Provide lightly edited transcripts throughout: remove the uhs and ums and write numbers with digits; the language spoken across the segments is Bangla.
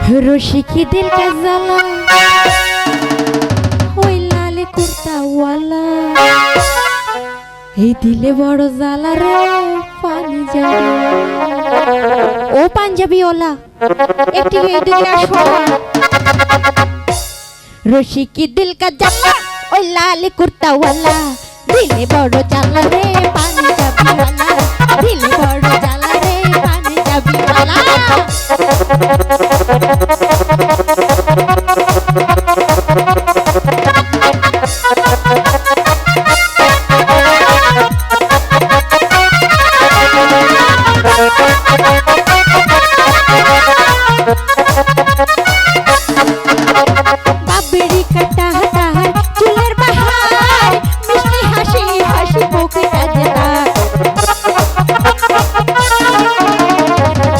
রশিকি দিল কা জ্বালা ওই লাল কুর্তাওয়ালা এই দিলে বড় জ্বালা রে পানি যাবে। ও পাঞ্জাবিওয়ালা একটু এদিকে আসো। রশিকি দিল কা জ্বালা ওই লাল কুর্তাওয়ালা দিলে বড় জ্বালা রে পাঞ্জাবিওয়ালা দিলে বড় জ্বালা রে পাঞ্জাবিওয়ালা। বাবরি কাটা হাতার চুলের বাহার মিষ্টি হাসি হাসি মুখে কাজেদার।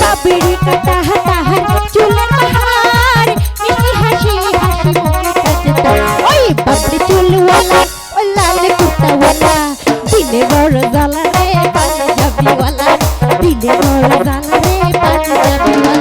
বাবরি কাটা হাতার চুলের বাহার মিষ্টি হাসি হাসি মুখে কাজেদার। ওই বাবরি চুলওয়ালা ওই লাল কুর্তাওয়ালা দিলে বড় জ্বালা রে পাঞ্জাবিওয়ালা দিলে বড় জ্বালা রে পাঞ্জাবিওয়ালা।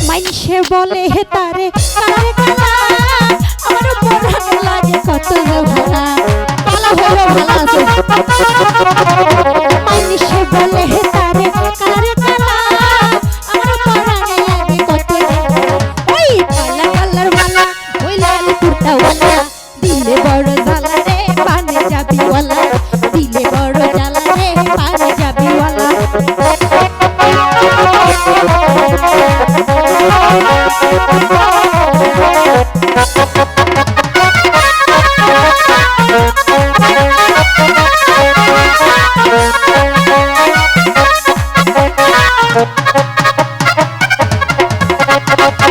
মাইনসে বলে হে তারে কারে কালা আমার পরাণ লাগে কত ভালা কালা হলো ভালা আছে। মাইনসে বলে হে তারে কারে কালা আমার পরাণ লাগে কত ওই কালা কালার মালা ওই লাল কুর্তাওয়ালা দিলে বড় জ্বালা রে পাঞ্জাবিওয়ালা দিলে বড় জ্বালা রে পাঞ্জাবিওয়ালা।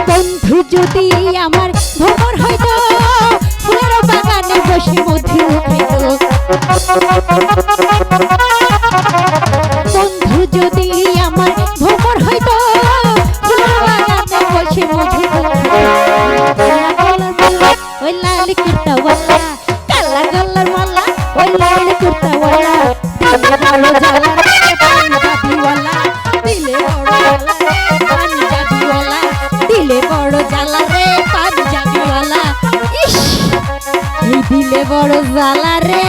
বন্ধু যদি আমার ভ্রমর হইতো ফুলের বাগানে বসে মধু খাইতো। বন্ধু যদি আমার ভ্রমর হইতো ফুলের বাগানে বসে মধু ওই লাল কুর্তাওয়ালা কালা গলার মালা ওই লাল কুর্তাওয়ালা দিলে বড় জ্বালা রে পাঞ্জাবিওয়ালা দিলে বড় জ্বালা রে পাঞ্জাবিওয়ালা দিলে বড় জ্বালা রে পাঞ্জাবিওয়ালা। ইস এই দিলে বড় জ্বালা রে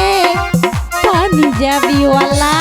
পাঞ্জাবিওয়ালা।